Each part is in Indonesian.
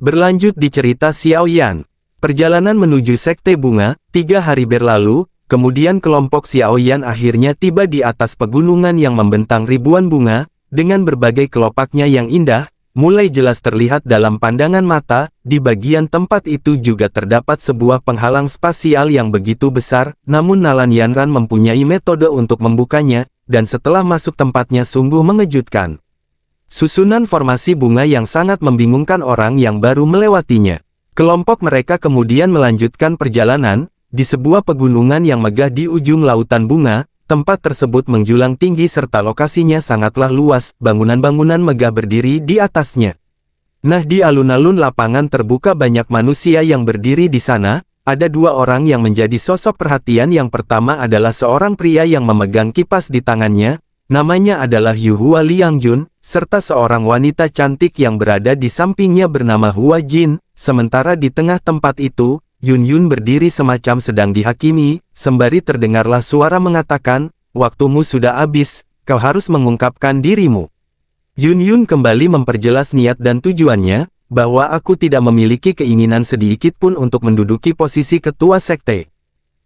Berlanjut di cerita Xiao Yan. Perjalanan menuju Sekte Bunga, 3 hari berlalu, kemudian kelompok Xiao Yan akhirnya tiba di atas pegunungan yang membentang ribuan bunga, dengan berbagai kelopaknya yang indah, mulai jelas terlihat dalam pandangan mata. Di bagian tempat itu juga terdapat sebuah penghalang spasial yang begitu besar, namun Nalan Yanran mempunyai metode untuk membukanya, dan setelah masuk tempatnya sungguh mengejutkan. Susunan formasi bunga yang sangat membingungkan orang yang baru melewatinya. Kelompok mereka kemudian melanjutkan perjalanan, di sebuah pegunungan yang megah di ujung lautan bunga. Tempat tersebut menjulang tinggi serta lokasinya sangatlah luas, bangunan-bangunan megah berdiri di atasnya. Nah, di alun-alun lapangan terbuka banyak manusia yang berdiri di sana. Ada 2 orang yang menjadi sosok perhatian. Yang pertama adalah seorang pria yang memegang kipas di tangannya, namanya adalah Yuhua Liangjun, serta seorang wanita cantik yang berada di sampingnya bernama Hua Jin. Sementara di tengah tempat itu, Yun Yun berdiri semacam sedang dihakimi, sembari terdengarlah suara mengatakan, "Waktumu sudah habis, kau harus mengungkapkan dirimu." Yun Yun kembali memperjelas niat dan tujuannya, bahwa aku tidak memiliki keinginan sedikit pun untuk menduduki posisi ketua sekte.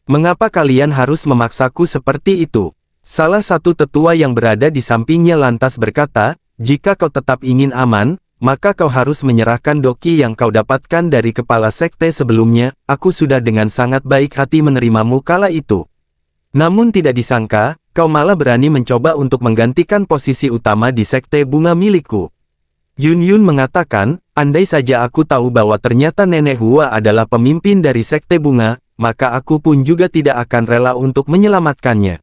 Mengapa kalian harus memaksaku seperti itu? Salah satu tetua yang berada di sampingnya lantas berkata, "Jika kau tetap ingin aman, maka kau harus menyerahkan doki yang kau dapatkan dari kepala sekte sebelumnya." Aku sudah dengan sangat baik hati menerimamu kala itu. Namun tidak disangka, kau malah berani mencoba untuk menggantikan posisi utama di sekte bunga milikku. Yun Yun mengatakan, andai saja aku tahu bahwa ternyata Nenek Hua adalah pemimpin dari sekte bunga, maka aku pun juga tidak akan rela untuk menyelamatkannya.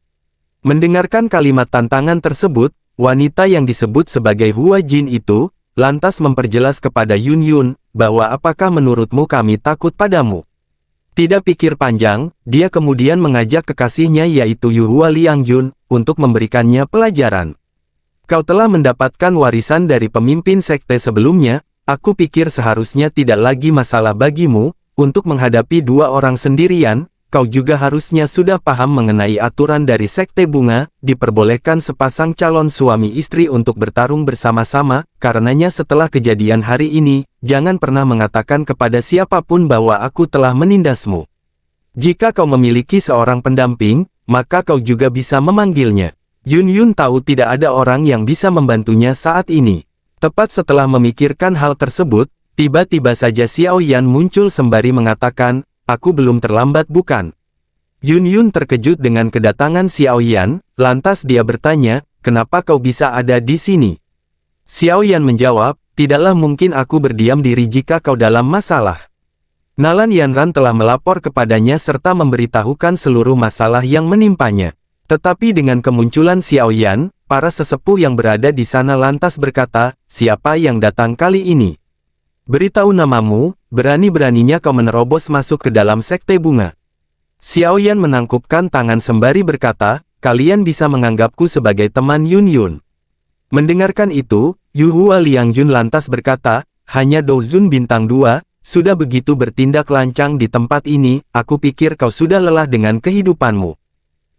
Mendengarkan kalimat tantangan tersebut, wanita yang disebut sebagai Hua Jin itu lantas memperjelas kepada Yun Yun, bahwa apakah menurutmu kami takut padamu? Tidak pikir panjang, dia kemudian mengajak kekasihnya yaitu Yuhua Liangjun, untuk memberikannya pelajaran. Kau telah mendapatkan warisan dari pemimpin sekte sebelumnya, aku pikir seharusnya tidak lagi masalah bagimu, untuk menghadapi 2 orang sendirian. Kau juga harusnya sudah paham mengenai aturan dari sekte bunga, diperbolehkan sepasang calon suami istri untuk bertarung bersama-sama, karenanya setelah kejadian hari ini, jangan pernah mengatakan kepada siapapun bahwa aku telah menindasmu. Jika kau memiliki seorang pendamping, maka kau juga bisa memanggilnya. Yun Yun tahu tidak ada orang yang bisa membantunya saat ini. Tepat setelah memikirkan hal tersebut, tiba-tiba saja Xiao Yan muncul sembari mengatakan, "Aku belum terlambat bukan?" Yun Yun terkejut dengan kedatangan Xiao Yan, lantas dia bertanya, "Kenapa kau bisa ada di sini?" Xiao Yan menjawab, "Tidaklah mungkin aku berdiam diri jika kau dalam masalah." Nalan Yanran telah melapor kepadanya serta memberitahukan seluruh masalah yang menimpanya. Tetapi dengan kemunculan Xiao Yan, para sesepuh yang berada di sana lantas berkata, "Siapa yang datang kali ini? Beritahu namamu, berani-beraninya kau menerobos masuk ke dalam sekte bunga." Xiao Yan menangkupkan tangan sembari berkata, "Kalian bisa menganggapku sebagai teman Yun Yun." Mendengarkan itu, Yuhua Liangjun lantas berkata, "Hanya Dozun bintang 2, sudah begitu bertindak lancang di tempat ini, aku pikir kau sudah lelah dengan kehidupanmu."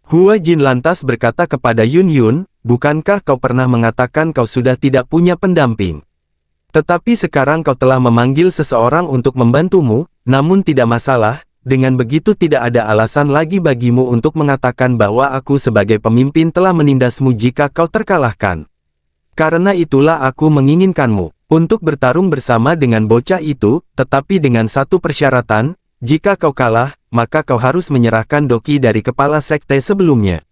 Hua Jin lantas berkata kepada Yun Yun, "Bukankah kau pernah mengatakan kau sudah tidak punya pendamping? Tetapi sekarang kau telah memanggil seseorang untuk membantumu, namun tidak masalah, dengan begitu tidak ada alasan lagi bagimu untuk mengatakan bahwa aku sebagai pemimpin telah menindasmu jika kau terkalahkan. Karena itulah aku menginginkanmu untuk bertarung bersama dengan bocah itu, tetapi dengan satu persyaratan, jika kau kalah, maka kau harus menyerahkan doki dari kepala sekte sebelumnya."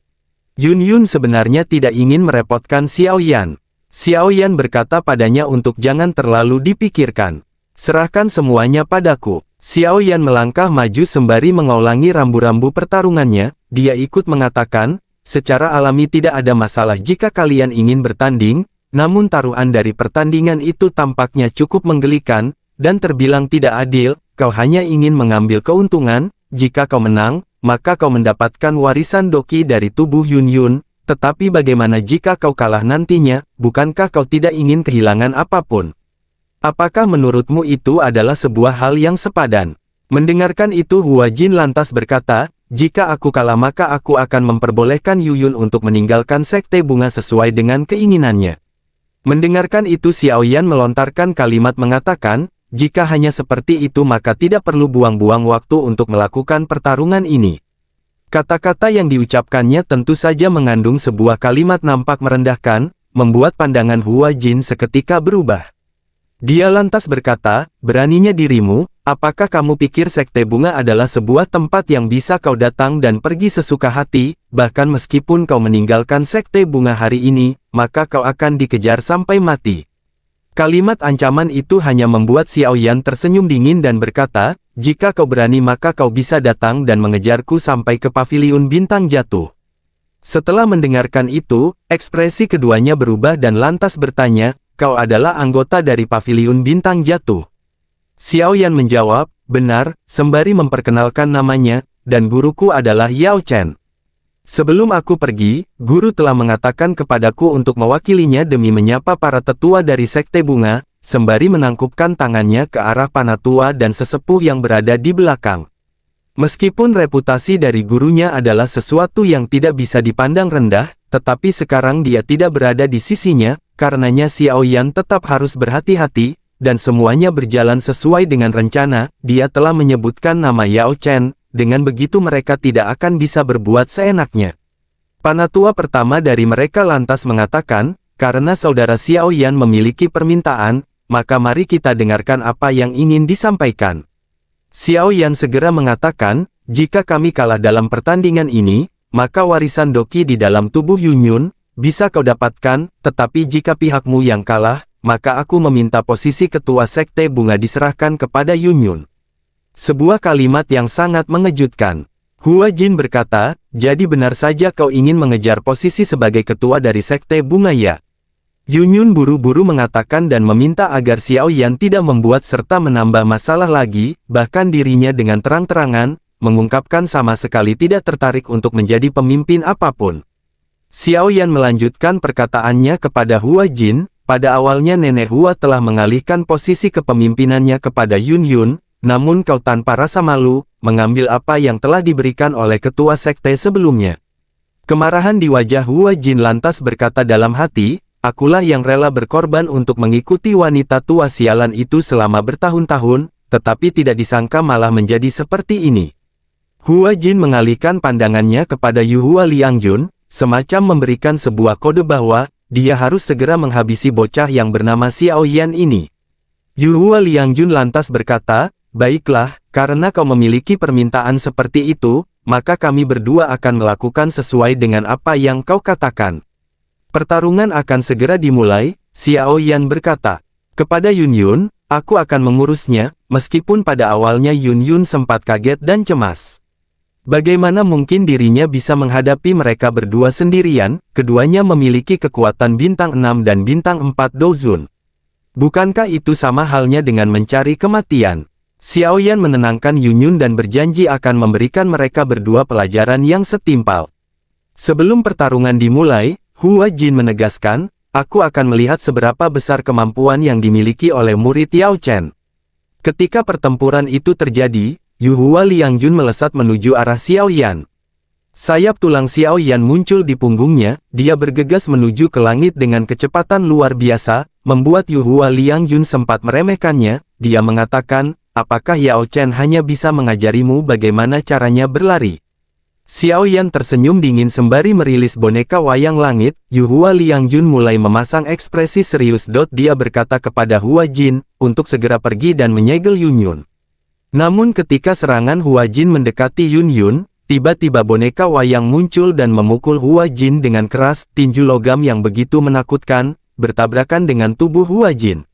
Yun Yun sebenarnya tidak ingin merepotkan Xiao Yan. Xiao Yan berkata padanya untuk jangan terlalu dipikirkan. "Serahkan semuanya padaku." Xiao Yan melangkah maju sembari mengulangi rambu-rambu pertarungannya. Dia ikut mengatakan, "Secara alami tidak ada masalah jika kalian ingin bertanding, namun taruhan dari pertandingan itu tampaknya cukup menggelikan, dan terbilang tidak adil. Kau hanya ingin mengambil keuntungan, jika kau menang, maka kau mendapatkan warisan doki dari tubuh Yun Yun. Tetapi bagaimana jika kau kalah nantinya, bukankah kau tidak ingin kehilangan apapun? Apakah menurutmu itu adalah sebuah hal yang sepadan?" Mendengarkan itu Hua Jin lantas berkata, "Jika aku kalah maka aku akan memperbolehkan Yuyun untuk meninggalkan sekte bunga sesuai dengan keinginannya." Mendengarkan itu Xiao Yan melontarkan kalimat mengatakan, jika hanya seperti itu maka tidak perlu buang-buang waktu untuk melakukan pertarungan ini. Kata-kata yang diucapkannya tentu saja mengandung sebuah kalimat nampak merendahkan, membuat pandangan Hua Jin seketika berubah. Dia lantas berkata, beraninya dirimu, apakah kamu pikir Sekte Bunga adalah sebuah tempat yang bisa kau datang dan pergi sesuka hati, bahkan meskipun kau meninggalkan Sekte Bunga hari ini, maka kau akan dikejar sampai mati. Kalimat ancaman itu hanya membuat Xiao Yan tersenyum dingin dan berkata, jika kau berani maka kau bisa datang dan mengejarku sampai ke paviliun bintang jatuh. Setelah mendengarkan itu, ekspresi keduanya berubah dan lantas bertanya, kau adalah anggota dari paviliun bintang jatuh. Xiao Yan menjawab, benar, sembari memperkenalkan namanya, dan guruku adalah Yao Chen. Sebelum aku pergi, guru telah mengatakan kepadaku untuk mewakilinya demi menyapa para tetua dari Sekte Bunga, sembari menangkupkan tangannya ke arah panatua dan sesepuh yang berada di belakang. Meskipun reputasi dari gurunya adalah sesuatu yang tidak bisa dipandang rendah, tetapi sekarang dia tidak berada di sisinya, karenanya Xiao Yan tetap harus berhati-hati, dan semuanya berjalan sesuai dengan rencana. Dia telah menyebutkan nama Yao Chen, dengan begitu mereka tidak akan bisa berbuat seenaknya. Panatua pertama dari mereka lantas mengatakan, karena saudara Xiao Yan memiliki permintaan, maka mari kita dengarkan apa yang ingin disampaikan. Xiao Yan segera mengatakan, jika kami kalah dalam pertandingan ini, maka warisan Doqi di dalam tubuh Yunyun, bisa kau dapatkan, tetapi jika pihakmu yang kalah, maka aku meminta posisi ketua Sekte Bunga diserahkan kepada Yunyun. Sebuah kalimat yang sangat mengejutkan. Hua Jin berkata, jadi benar saja kau ingin mengejar posisi sebagai ketua dari Sekte Bunga ya? Yunyun buru-buru mengatakan dan meminta agar Xiao Yan tidak membuat serta menambah masalah lagi, bahkan dirinya dengan terang-terangan, mengungkapkan sama sekali tidak tertarik untuk menjadi pemimpin apapun. Xiao Yan melanjutkan perkataannya kepada Hua Jin, pada awalnya nenek Hua telah mengalihkan posisi kepemimpinannya kepada Yunyun, namun kau tanpa rasa malu, mengambil apa yang telah diberikan oleh ketua sekte sebelumnya. Kemarahan di wajah Hua Jin lantas berkata dalam hati, akulah yang rela berkorban untuk mengikuti wanita tua sialan itu selama bertahun-tahun, tetapi tidak disangka malah menjadi seperti ini. Hua Jin mengalihkan pandangannya kepada Yuhua Liangjun, semacam memberikan sebuah kode bahwa, dia harus segera menghabisi bocah yang bernama Xiao Yan ini. Yuhua Liangjun lantas berkata, baiklah, karena kau memiliki permintaan seperti itu, maka kami berdua akan melakukan sesuai dengan apa yang kau katakan. Pertarungan akan segera dimulai, Xiao Yan berkata. Kepada Yunyun, aku akan mengurusnya, meskipun pada awalnya Yunyun sempat kaget dan cemas. Bagaimana mungkin dirinya bisa menghadapi mereka berdua sendirian, keduanya memiliki kekuatan bintang 6 dan bintang 4 Dozun. Bukankah itu sama halnya dengan mencari kematian? Xiao Yan menenangkan Yunyun dan berjanji akan memberikan mereka berdua pelajaran yang setimpal. Sebelum pertarungan dimulai, Hua Jin menegaskan, aku akan melihat seberapa besar kemampuan yang dimiliki oleh murid Yao Chen. Ketika pertempuran itu terjadi, Yuhua Liangjun melesat menuju arah Xiao Yan. Sayap tulang Xiao Yan muncul di punggungnya, dia bergegas menuju ke langit dengan kecepatan luar biasa, membuat Yuhua Liangjun sempat meremehkannya. Dia mengatakan, apakah Yao Chen hanya bisa mengajarimu bagaimana caranya berlari? Xiao Yan tersenyum dingin sembari merilis boneka wayang langit. Yuhua Liangjun mulai memasang ekspresi serius. Dia berkata kepada Hua Jin, untuk segera pergi dan menyegel Yunyun. Namun ketika serangan Hua Jin mendekati Yunyun, tiba-tiba boneka wayang muncul dan memukul Hua Jin dengan keras. Tinju logam yang begitu menakutkan, bertabrakan dengan tubuh Hua Jin.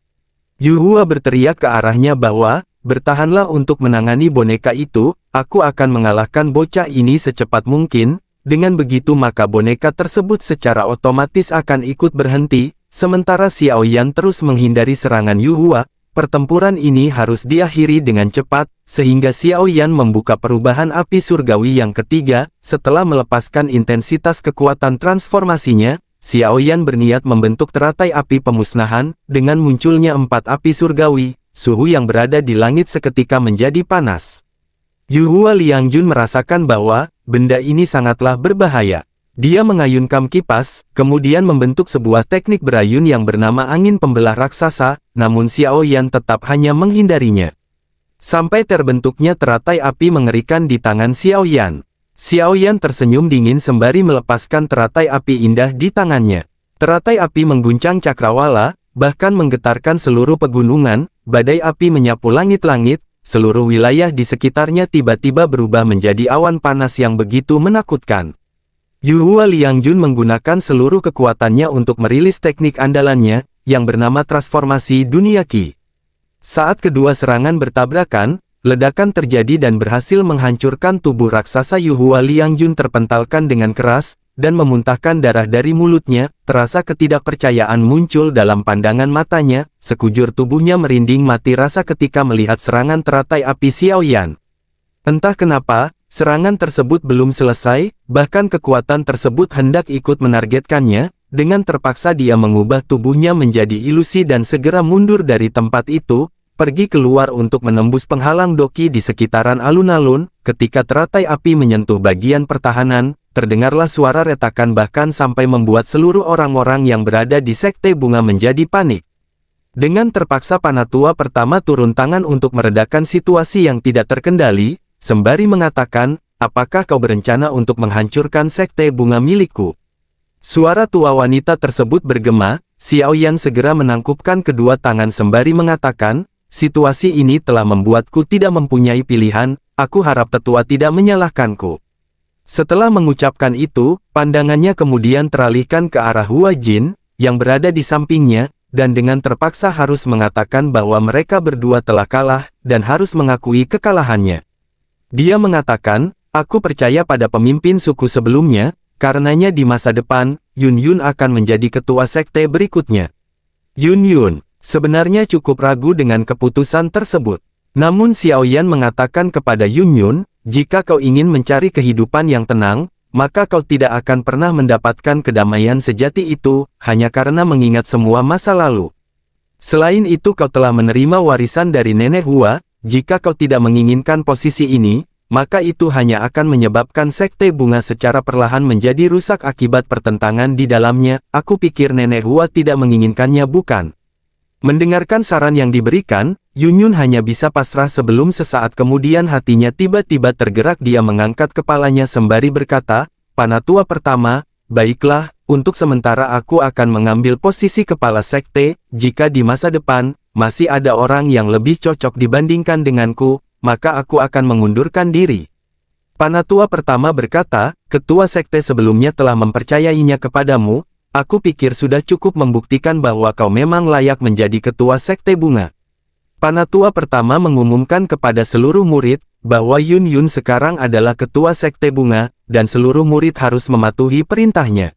Yuhua berteriak ke arahnya bahwa, bertahanlah untuk menangani boneka itu, aku akan mengalahkan bocah ini secepat mungkin. Dengan begitu maka boneka tersebut secara otomatis akan ikut berhenti, sementara Xiao Yan terus menghindari serangan Yuhua. Pertempuran ini harus diakhiri dengan cepat, sehingga Xiao Yan membuka perubahan api surgawi yang ketiga. Setelah melepaskan intensitas kekuatan transformasinya, Xiao Yan berniat membentuk teratai api pemusnahan. Dengan munculnya 4 api surgawi, suhu yang berada di langit seketika menjadi panas. Yuhua Liangjun merasakan bahwa, benda ini sangatlah berbahaya. Dia mengayunkan kipas, kemudian membentuk sebuah teknik berayun yang bernama angin pembelah raksasa, namun Xiao Yan tetap hanya menghindarinya. Sampai terbentuknya teratai api mengerikan di tangan Xiao Yan. Xiao Yan tersenyum dingin sembari melepaskan teratai api indah di tangannya. Teratai api mengguncang cakrawala, bahkan menggetarkan seluruh pegunungan, badai api menyapu langit-langit, seluruh wilayah di sekitarnya tiba-tiba berubah menjadi awan panas yang begitu menakutkan. Yuhua Liangjun menggunakan seluruh kekuatannya untuk merilis teknik andalannya, yang bernama transformasi dunia Qi. Saat kedua serangan bertabrakan, ledakan terjadi dan berhasil menghancurkan tubuh raksasa Yuhua Liangjun terpentalkan dengan keras, dan memuntahkan darah dari mulutnya. Terasa ketidakpercayaan muncul dalam pandangan matanya, sekujur tubuhnya merinding mati rasa ketika melihat serangan teratai api Xiao Yan. Entah kenapa, serangan tersebut belum selesai, bahkan kekuatan tersebut hendak ikut menargetkannya. Dengan terpaksa dia mengubah tubuhnya menjadi ilusi dan segera mundur dari tempat itu, pergi keluar untuk menembus penghalang doki di sekitaran alun-alun. Ketika teratai api menyentuh bagian pertahanan, terdengarlah suara retakan bahkan sampai membuat seluruh orang-orang yang berada di Sekte Bunga menjadi panik. Dengan terpaksa Panatua pertama turun tangan untuk meredakan situasi yang tidak terkendali, sembari mengatakan, apakah kau berencana untuk menghancurkan Sekte Bunga milikku? Suara tua wanita tersebut bergema. Xiao Yan segera menangkupkan kedua tangan sembari mengatakan, situasi ini telah membuatku tidak mempunyai pilihan, aku harap tetua tidak menyalahkanku. Setelah mengucapkan itu, pandangannya kemudian teralihkan ke arah Hua Jin, yang berada di sampingnya, dan dengan terpaksa harus mengatakan bahwa mereka berdua telah kalah, dan harus mengakui kekalahannya. Dia mengatakan, aku percaya pada pemimpin suku sebelumnya, karenanya di masa depan, Yun Yun akan menjadi ketua sekte berikutnya. Yun Yun sebenarnya cukup ragu dengan keputusan tersebut. Namun Xiao Yan mengatakan kepada Yun Yun, jika kau ingin mencari kehidupan yang tenang, maka kau tidak akan pernah mendapatkan kedamaian sejati itu, hanya karena mengingat semua masa lalu. Selain itu kau telah menerima warisan dari nenek Hua, jika kau tidak menginginkan posisi ini, maka itu hanya akan menyebabkan Sekte Bunga secara perlahan menjadi rusak akibat pertentangan di dalamnya. Aku pikir nenek Hua tidak menginginkannya, bukan? Mendengarkan saran yang diberikan, Yun Yun hanya bisa pasrah sebelum sesaat kemudian hatinya tiba-tiba tergerak. Dia mengangkat kepalanya sembari berkata, Panatua pertama, baiklah, untuk sementara aku akan mengambil posisi kepala sekte. Jika di masa depan, masih ada orang yang lebih cocok dibandingkan denganku, maka aku akan mengundurkan diri. Panatua pertama berkata, ketua sekte sebelumnya telah mempercayainya kepadamu, aku pikir sudah cukup membuktikan bahwa kau memang layak menjadi ketua sekte bunga. Panatua pertama mengumumkan kepada seluruh murid, bahwa Yun Yun sekarang adalah ketua sekte bunga, dan seluruh murid harus mematuhi perintahnya.